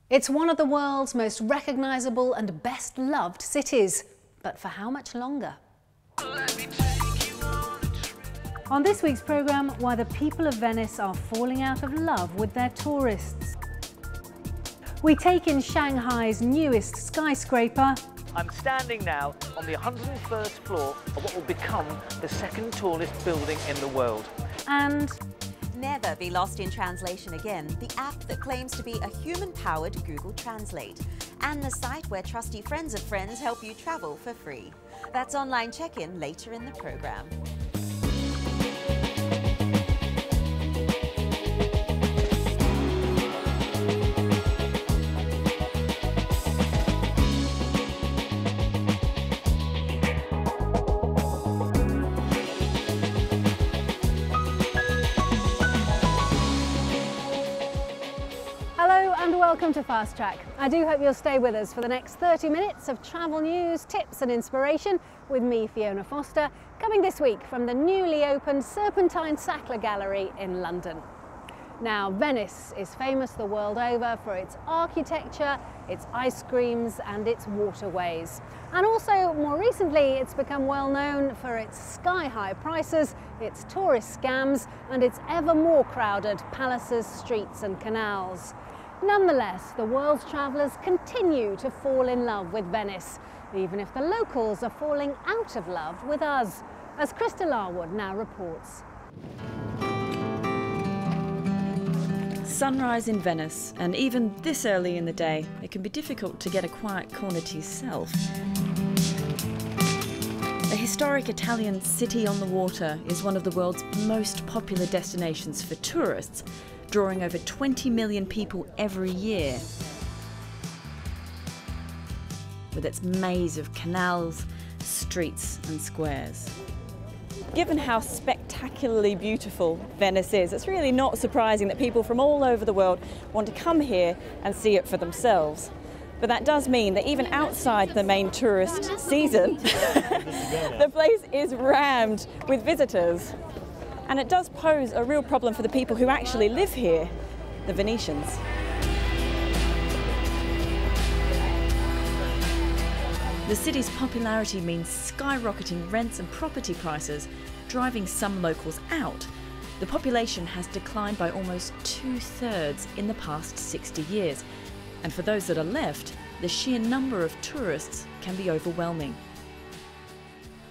It's one of the world's most recognisable and best loved cities. But for how much longer? On this week's programme, why the people of Venice are falling out of love with their tourists. We take in Shanghai's newest skyscraper. I'm standing now on the 101st floor of what will become the second tallest building in the world. And never be lost in translation again, the app that claims to be a human-powered Google Translate, and the site where trusty friends of friends help you travel for free. That's online check-in later in the programme. welcome to Fast Track. I do hope you'll stay with us for the next 30 minutes of travel news, tips and inspiration with me, Fiona Foster, coming this week from the newly opened Serpentine Sackler Gallery in London. Now, Venice is famous the world over for its architecture, its ice creams and its waterways. And also, more recently, it's become well known for its sky-high prices, its tourist scams and its ever more crowded palaces, streets and canals. Nonetheless, the world's travellers continue to fall in love with Venice, even if the locals are falling out of love with us, as Krista Larwood now reports. Sunrise in Venice, and even this early in the day, it can be difficult to get a quiet corner to yourself. A historic Italian city on the water is one of the world's most popular destinations for tourists, drawing over 20 million people every year. With its maze of canals, streets and squares. Given how spectacularly beautiful Venice is, it's really not surprising that people from all over the world want to come here and see it for themselves. But that does mean that even outside the main tourist season, the place is rammed with visitors. And it does pose a real problem for the people who actually live here, the Venetians. The city's popularity means skyrocketing rents and property prices, driving some locals out. The population has declined by almost 2/3 in the past 60 years. And for those that are left, the sheer number of tourists can be overwhelming.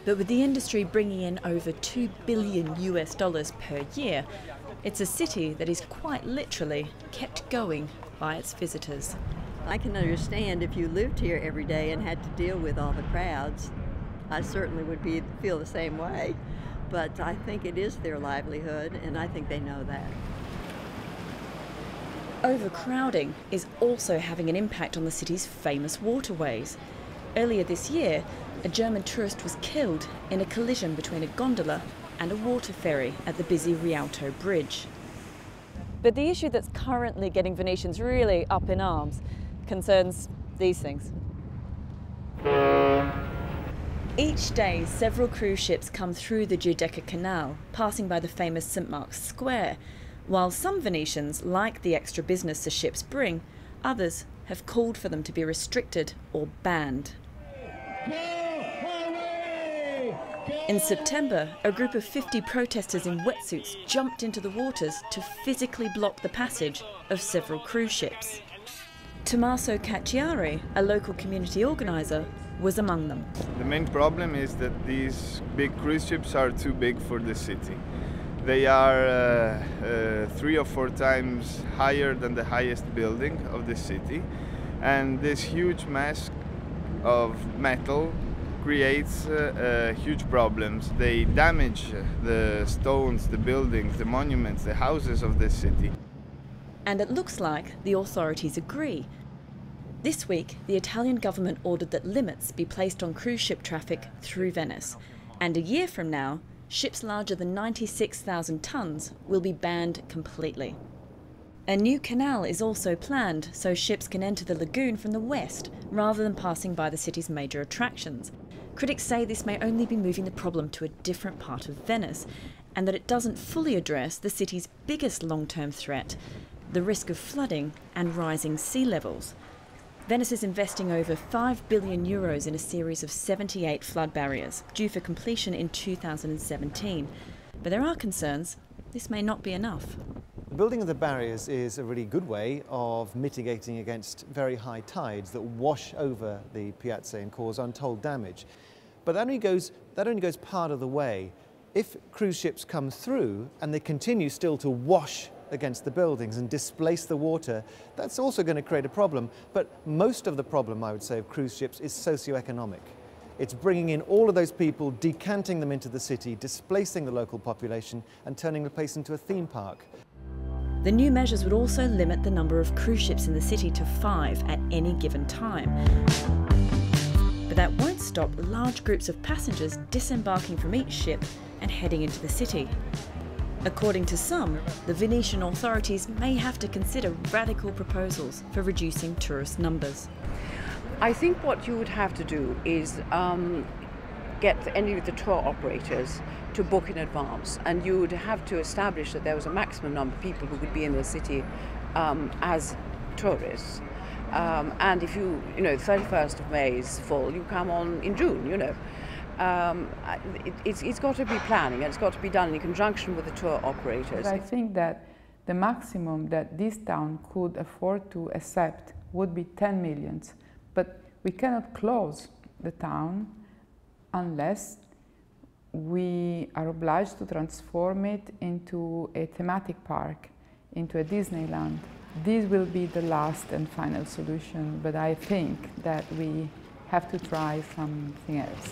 But with the industry bringing in over $2 billion per year, it's a city that is quite literally kept going by its visitors. I can understand if you lived here every day and had to deal with all the crowds. I certainly would feel the same way, but I think it is their livelihood, and I think they know that. Overcrowding is also having an impact on the city's famous waterways. Earlier this year, a German tourist was killed in a collision between a gondola and a water ferry at the busy Rialto Bridge. But the issue that's currently getting Venetians really up in arms concerns these things. Each day, several cruise ships come through the Giudecca Canal, passing by the famous St. Mark's Square. While some Venetians like the extra business the ships bring, others have called for them to be restricted or banned. In September, a group of 50 protesters in wetsuits jumped into the waters to physically block the passage of several cruise ships. Tommaso Cacciari, a local community organiser, was among them. The main problem is that these big cruise ships are too big for the city. They are 3 or 4 times higher than the highest building of the city, and this huge mass of metal creates huge problems. They damage the stones, the buildings, the monuments, the houses of the city. And it looks like the authorities agree. This week, the Italian government ordered that limits be placed on cruise ship traffic through Venice. And a year from now, ships larger than 96,000 tonnes will be banned completely. A new canal is also planned so ships can enter the lagoon from the west rather than passing by the city's major attractions. Critics say this may only be moving the problem to a different part of Venice, and that it doesn't fully address the city's biggest long-term threat, the risk of flooding and rising sea levels. Venice is investing over €5 billion in a series of 78 flood barriers, due for completion in 2017. But there are concerns this may not be enough. The building of the barriers is a really good way of mitigating against very high tides that wash over the piazza and cause untold damage. But that only goes part of the way. If cruise ships come through and they continue still to wash against the buildings and displace the water, that's also going to create a problem. But most of the problem, I would say, of cruise ships is socioeconomic. It's bringing in all of those people, decanting them into the city, displacing the local population and turning the place into a theme park. The new measures would also limit the number of cruise ships in the city to 5 at any given time. But that won't stop large groups of passengers disembarking from each ship and heading into the city. According to some, the Venetian authorities may have to consider radical proposals for reducing tourist numbers. I think what you would have to do is get any of the tour operators to book in advance, and you would have to establish that there was a maximum number of people who could be in the city as tourists. And if you know, 31st of May is full, you come on in June, you know. It's got to be planning, and it's got to be done in conjunction with the tour operators. I think that the maximum that this town could afford to accept would be 10 million. But we cannot close the town unless we are obliged to transform it into a thematic park, into a Disneyland. This will be the last and final solution, but I think that we have to try something else.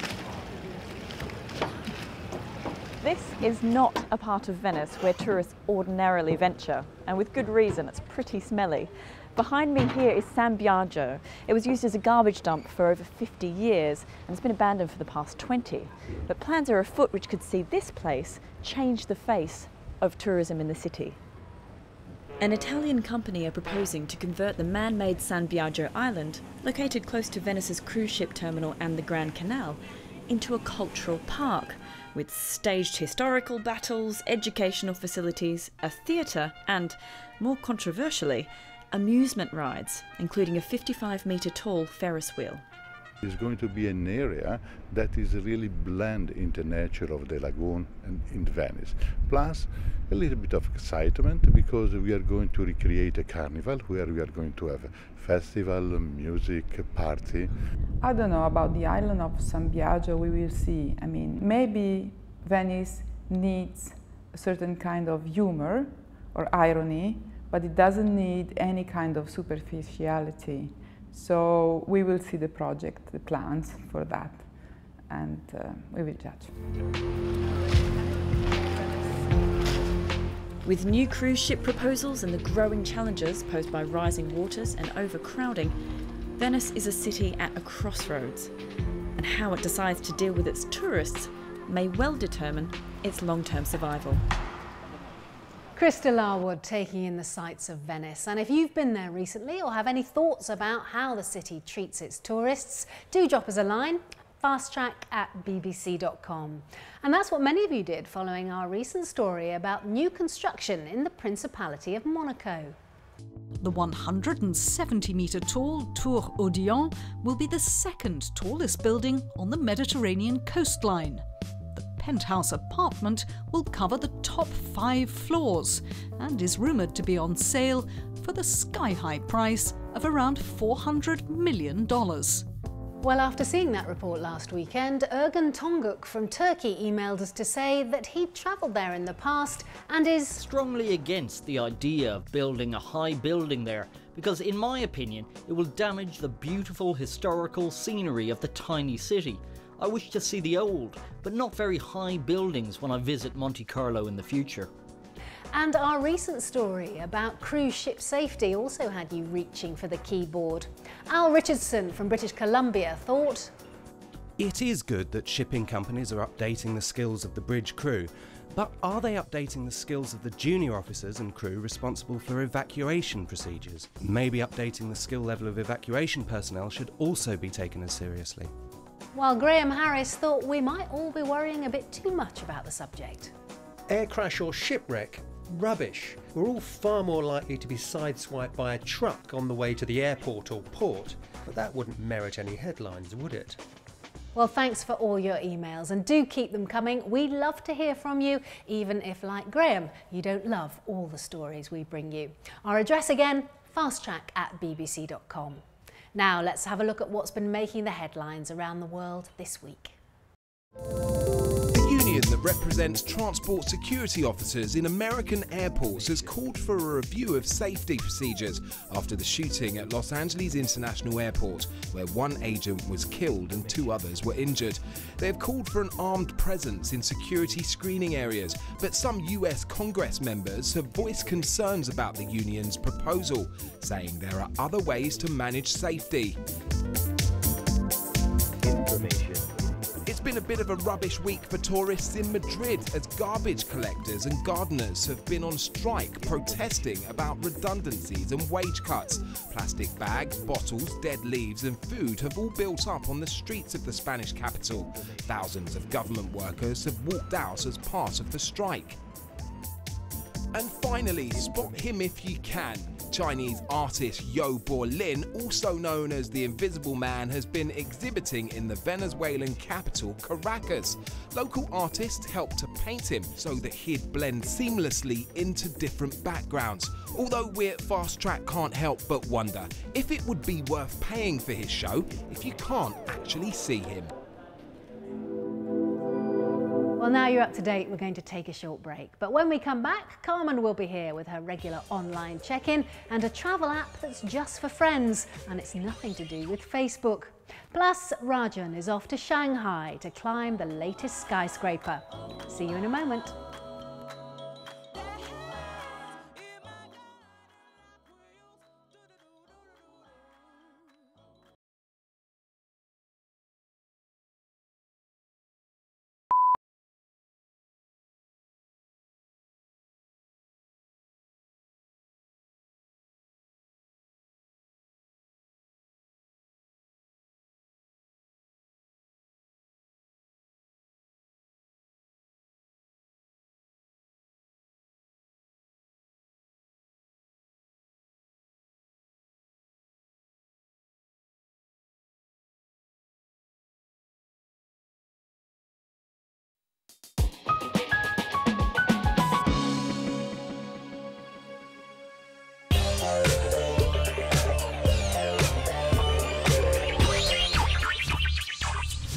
This is not a part of Venice where tourists ordinarily venture, and with good reason. It's pretty smelly. Behind me here is San Biagio. It was used as a garbage dump for over 50 years and it's been abandoned for the past 20. But plans are afoot which could see this place change the face of tourism in the city. An Italian company are proposing to convert the man-made San Biagio island, located close to Venice's cruise ship terminal and the Grand Canal, into a cultural park with staged historical battles, educational facilities, a theatre and, more controversially, amusement rides, including a 55-metre tall Ferris wheel. It's going to be an area that is really blend into nature of the lagoon and in Venice. Plus a little bit of excitement because we are going to recreate a carnival where we are going to have a festival, music, party. I don't know about the island of San Biagio, we will see. I mean, maybe Venice needs a certain kind of humor or irony, but it doesn't need any kind of superficiality. So we will see the project, the plans for that, and we will judge. With new cruise ship proposals and the growing challenges posed by rising waters and overcrowding, Venice is a city at a crossroads, and how it decides to deal with its tourists may well determine its long-term survival. Krista Larwood taking in the sights of Venice. And if you've been there recently or have any thoughts about how the city treats its tourists, do drop us a line, fasttrack@bbc.com. And that's what many of you did following our recent story about new construction in the Principality of Monaco. The 170-metre tall Tour Odéon will be the second tallest building on the Mediterranean coastline. The penthouse apartment will cover the top 5 floors and is rumoured to be on sale for the sky-high price of around $400 million. Well, after seeing that report last weekend, Ergun Tonguk from Turkey emailed us to say that he'd travelled there in the past and is strongly against the idea of building a high building there, because in my opinion it will damage the beautiful historical scenery of the tiny city. I wish to see the old, but not very high buildings when I visit Monte Carlo in the future. And our recent story about cruise ship safety also had you reaching for the keyboard. Al Richardson from British Columbia thought, it is good that shipping companies are updating the skills of the bridge crew, but are they updating the skills of the junior officers and crew responsible for evacuation procedures? Maybe updating the skill level of evacuation personnel should also be taken as seriously. While Graham Harris thought we might all be worrying a bit too much about the subject. Air crash or shipwreck Rubbish. We're all far more likely to be sideswiped by a truck on the way to the airport or port, but that wouldn't merit any headlines, would it? Well, thanks for all your emails, and do keep them coming. We love to hear from you, even if, like Graham, you don't love all the stories we bring you. Our address again, fasttrack@bbc.com. Now let's have a look at what's been making the headlines around the world this week. The union that represents transport security officers in American airports has called for a review of safety procedures after the shooting at Los Angeles International Airport, where one agent was killed and 2 others were injured. They have called for an armed presence in security screening areas, but some US Congress members have voiced concerns about the union's proposal, saying there are other ways to manage safety. It's been a bit of a rubbish week for tourists in Madrid as garbage collectors and gardeners have been on strike protesting about redundancies and wage cuts. Plastic bags, bottles, dead leaves and food have all built up on the streets of the Spanish capital. Thousands of government workers have walked out as part of the strike. And finally, spot him if you can. Chinese artist Yo Borlin, also known as the Invisible Man, has been exhibiting in the Venezuelan capital, Caracas. Local artists helped to paint him so that he'd blend seamlessly into different backgrounds. Although we at Fast Track can't help but wonder if it would be worth paying for his show if you can't actually see him. Well, now you're up to date, we're going to take a short break. But when we come back, Carmen will be here with her regular online check-in and a travel app that's just for friends, and it's nothing to do with Facebook. Plus, Rajan is off to Shanghai to climb the latest skyscraper. See you in a moment.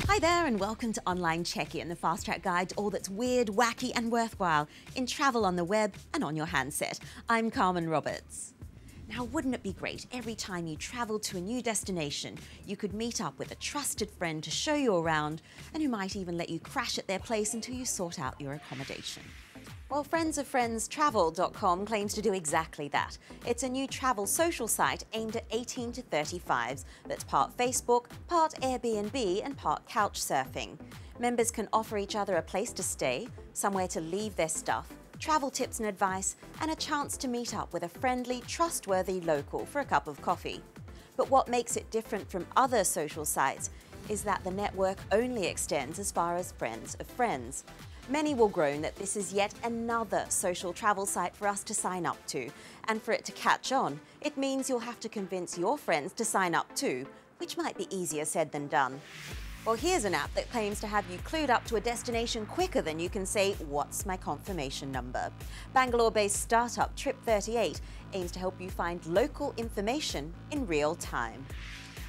Hi there and welcome to Online Check-In, the Fast Track guide to all that's weird, wacky and worthwhile in travel on the web and on your handset. I'm Carmen Roberts. Now, wouldn't it be great every time you travel to a new destination, you could meet up with a trusted friend to show you around and who might even let you crash at their place until you sort out your accommodation? Well, friendsofriendstravel.com claims to do exactly that. It's a new travel social site aimed at 18 to 35s that's part Facebook, part Airbnb and part couch surfing. Members can offer each other a place to stay, somewhere to leave their stuff, travel tips and advice, and a chance to meet up with a friendly, trustworthy local for a cup of coffee. But what makes it different from other social sites is that the network only extends as far as friends of friends. Many will groan that this is yet another social travel site for us to sign up to, and for it to catch on, it means you'll have to convince your friends to sign up too, which might be easier said than done. Well, here's an app that claims to have you clued up to a destination quicker than you can say, "What's my confirmation number?" Bangalore-based startup Trip38 aims to help you find local information in real time.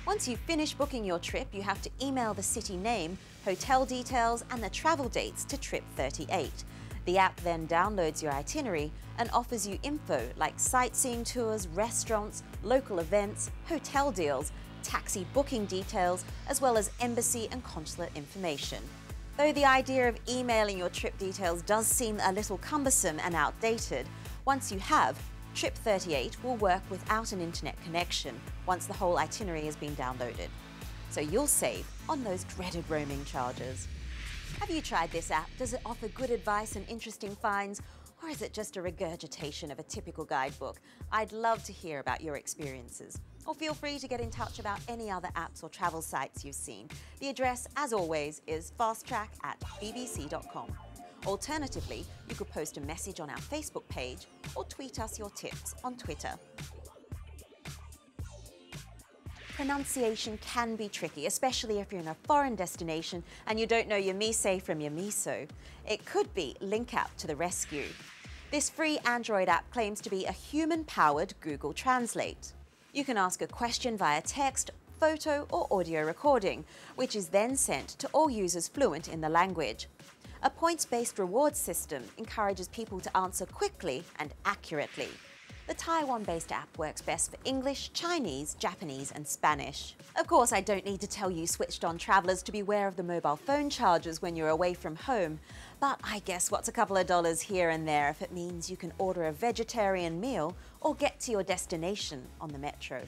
Once you finish booking your trip, you have to email the city name, hotel details and the travel dates to Trip38. The app then downloads your itinerary and offers you info like sightseeing tours, restaurants, local events, hotel deals, taxi booking details, as well as embassy and consulate information. Though the idea of emailing your trip details does seem a little cumbersome and outdated, once you have, Trip38 will work without an internet connection once the whole itinerary has been downloaded. So you'll save on those dreaded roaming charges. Have you tried this app? Does it offer good advice and interesting finds? Or is it just a regurgitation of a typical guidebook? I'd love to hear about your experiences. Or feel free to get in touch about any other apps or travel sites you've seen. The address, as always, is fasttrack@bbc.com. Alternatively, you could post a message on our Facebook page or tweet us your tips on Twitter. Pronunciation can be tricky, especially if you're in a foreign destination and you don't know your mise from your miso. It could be Link App to the rescue. This free Android app claims to be a human-powered Google Translate. You can ask a question via text, photo or audio recording, which is then sent to all users fluent in the language. A points-based reward system encourages people to answer quickly and accurately. The Taiwan-based app works best for English, Chinese, Japanese and Spanish. Of course, I don't need to tell you switched-on travellers to beware of the mobile phone charges when you're away from home, but I guess what's a couple of dollars here and there if it means you can order a vegetarian meal or get to your destination on the metro.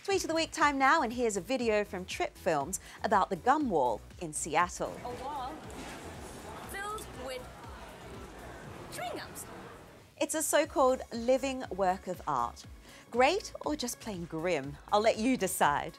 Tweet of the Week time now, and here's a video from Trip Films about the gum wall in Seattle. A wall filled with chewing gums. It's a so-called living work of art. Great or just plain grim? I'll let you decide.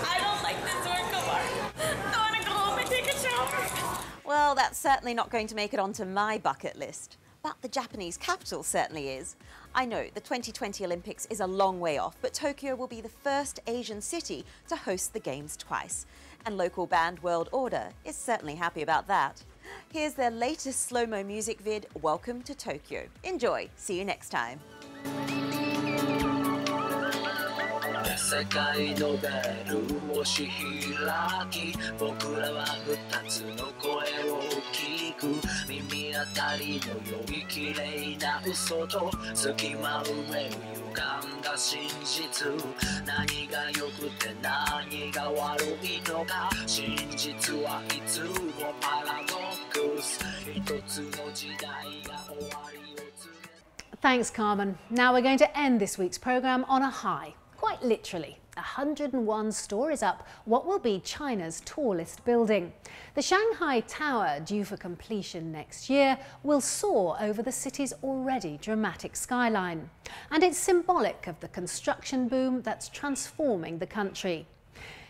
I don't like this work of art. I want to go home and take a shower. Well, that's certainly not going to make it onto my bucket list. But the Japanese capital certainly is. I know the 2020 Olympics is a long way off, but Tokyo will be the first Asian city to host the Games twice. And local band World Order is certainly happy about that. Here's their latest slow-mo music vid, Welcome to Tokyo. Enjoy. See you next time. 世界のベルを押し開き僕らは二つの声を聞く耳当たりの良い綺麗な嘘と隙間埋める歪んだ真実何が良くて何が悪いのか真実はいつもパラドックス一つの時代が終わりを告げ Thanks, Carmen. Now we're going to end this week's programme on a high. Quite literally, 101 stories up what will be China's tallest building. The Shanghai Tower, due for completion next year, will soar over the city's already dramatic skyline. And it's symbolic of the construction boom that's transforming the country.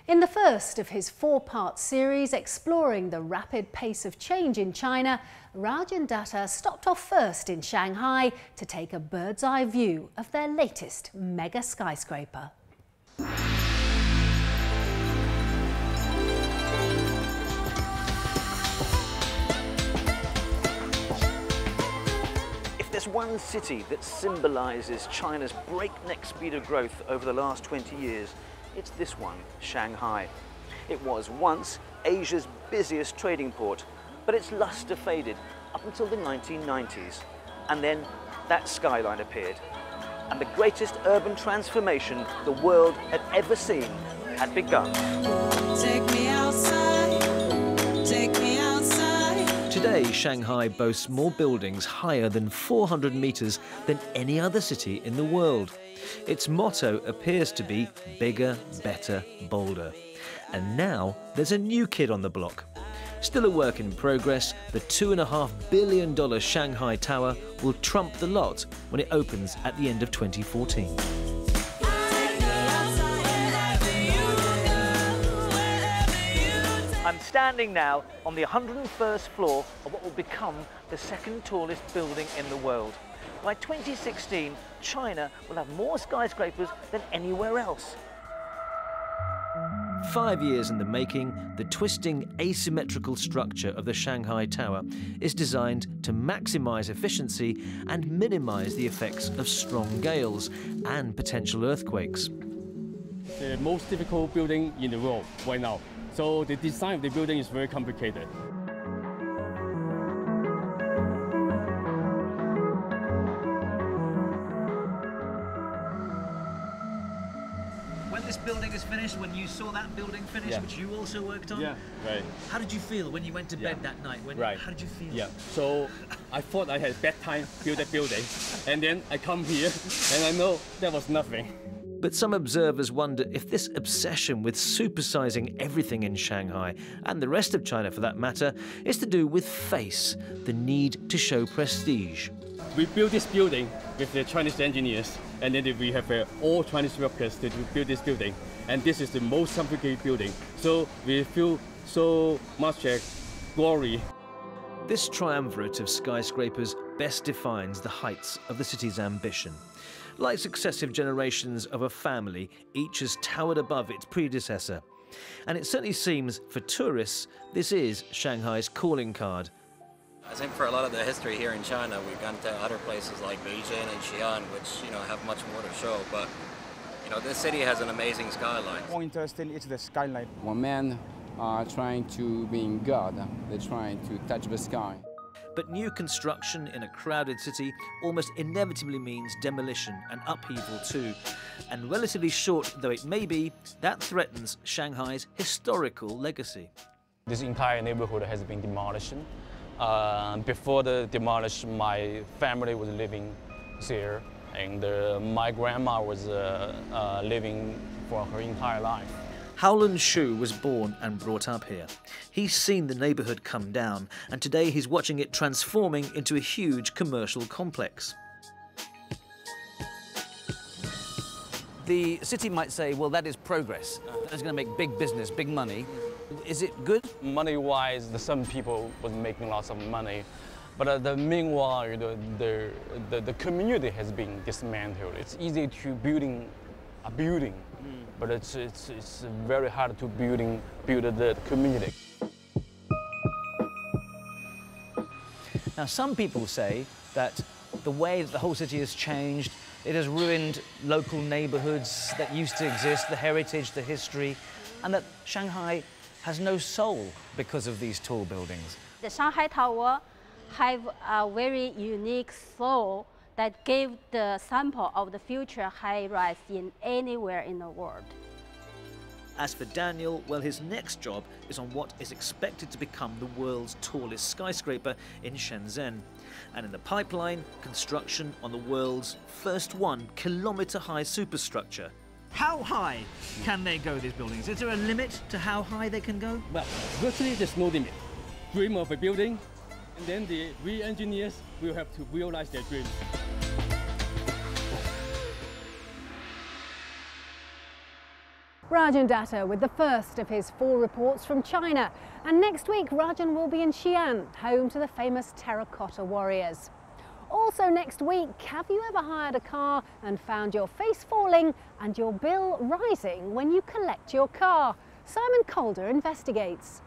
In the first of his four-part series exploring the rapid pace of change in China, Rajan Datta stopped off first in Shanghai to take a bird's-eye view of their latest mega skyscraper. If there's one city that symbolises China's breakneck speed of growth over the last 20 years, it's this one, Shanghai. It was once Asia's busiest trading port, but its lustre faded up until the 1990s. And then that skyline appeared, and the greatest urban transformation the world had ever seen had begun. Take me outside, take me outside. Today, Shanghai boasts more buildings higher than 400 metres than any other city in the world. Its motto appears to be bigger, better, bolder. And now there's a new kid on the block. Still a work in progress, the $2.5 billion Shanghai Tower will trump the lot when it opens at the end of 2014. I'm standing now on the 101st floor of what will become the second tallest building in the world. By 2016, China will have more skyscrapers than anywhere else. 5 years in the making, the twisting asymmetrical structure of the Shanghai Tower is designed to maximise efficiency and minimise the effects of strong gales and potential earthquakes. The most difficult building in the world right now. So the design of the building is very complicated. When this building is finished, when you saw that building finish, which you also worked on, right. How did you feel when you went to bed that night? How did you feel? Yeah, so I thought I had bad time build that building, and then I come here and I know there was nothing. But some observers wonder if this obsession with supersizing everything in Shanghai, and the rest of China for that matter, is to do with face, the need to show prestige. We built this building with the Chinese engineers, and then we have all Chinese workers to build this building. And this is the most complicated building, so we feel so much glory. This triumvirate of skyscrapers best defines the heights of the city's ambition. Like successive generations of a family, each has towered above its predecessor. And it certainly seems, for tourists, this is Shanghai's calling card. I think for a lot of the history here in China, we've gone to other places like Beijing and Xi'an, which, have much more to show. But, this city has an amazing skyline. More interesting is the skyline. When men are trying to be God, they're trying to touch the sky. But new construction in a crowded city almost inevitably means demolition and upheaval too. And relatively short though it may be, that threatens Shanghai's historical legacy. This entire neighborhood has been demolished. Before the demolition, my family was living here, and my grandma was living for her entire life. Howland Shu was born and brought up here. He's seen the neighbourhood come down, and today he's watching it transforming into a huge commercial complex. The city might say, well, that is progress. That's going to make big business, big money. Is it good? Money-wise, some people was making lots of money, but meanwhile, the community has been dismantled. It's easy to building a building, but it's very hard to build the community. Now, some people say that the way that the whole city has changed, it has ruined local neighborhoods that used to exist, the heritage, the history, and that Shanghai has no soul because of these tall buildings. The Shanghai Tower have a very unique soul that gave the sample of the future high-rise in anywhere in the world. As for Daniel, well, his next job is on what is expected to become the world's tallest skyscraper in Shenzhen. And in the pipeline, construction on the world's first 1 kilometre-high superstructure. How high can they go, these buildings? Is there a limit to how high they can go? Well, virtually there's no limit. Dream of a building, and then we engineers will have to realize their dream. Rajan Datta with the first of his 4 reports from China. And next week, Rajan will be in Xi'an, home to the famous terracotta warriors. Also next week, have you ever hired a car and found your face falling and your bill rising when you collect your car? Simon Calder investigates.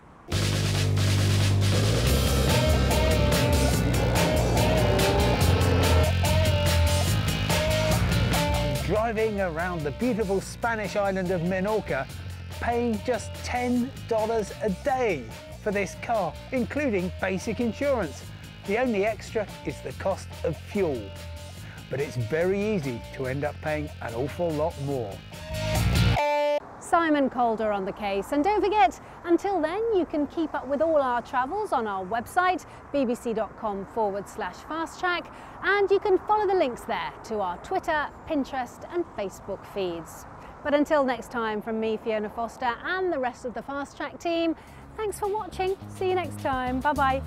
Driving around the beautiful Spanish island of Menorca, paying just $10 a day for this car, including basic insurance. The only extra is the cost of fuel. But it's very easy to end up paying an awful lot more. Simon Calder on the case. And don't forget, until then, you can keep up with all our travels on our website, bbc.com/fasttrack, and you can follow the links there to our Twitter, Pinterest and Facebook feeds. But until next time, from me, Fiona Foster, and the rest of the Fast Track team, thanks for watching. See you next time. Bye-bye.